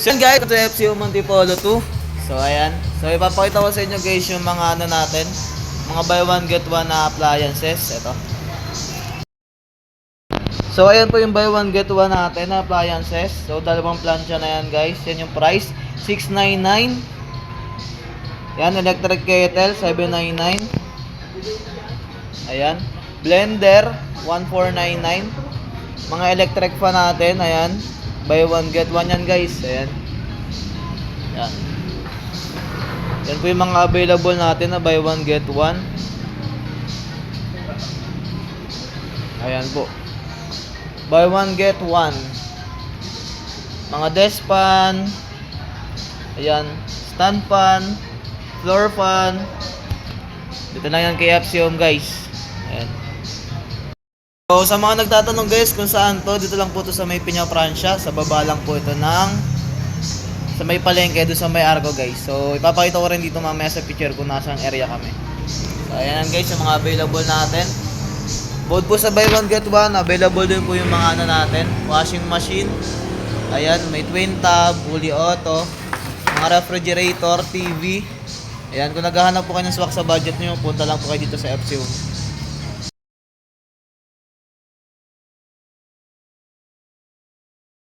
So yun guys, ito FCU Montipolo 2. So ayan. So ipapakita ko sa inyo guys yung mga ano natin. Mga buy one get one na appliances. Ito. So ayan po yung buy one get one natin na appliances. So dalawang plancha na yan guys. Yan yung price. 699. Yan, electric kettle 799. Ayan. Blender 1499. Mga electric fan natin, ayan. Buy one get one yan guys. Ayan. Yan. Yan po yung mga available natin na buy one get one. Ayan po. Buy one get one. Mga desk fan. Ayan. Stand fan. Floor fan. Dito lang yan kay FCOM guys. Ayan. So sa mga nagtatanong guys kung saan to, dito lang po to sa may Piña Francia. Sa baba lang po ito ng sa may palengke doon sa may Arco guys. So ipapakita ko rin dito mamaya sa picture kung nasang area kami. So ayan guys yung mga available natin. Bukod po sa buy one get one, available din po yung mga ano natin. Washing machine. Ayan, may twin tab, fully auto. Mga refrigerator, TV. Ayan, kung naghahanap po kayo ng swak sa budget niyo, punta lang po kayo dito sa FCO.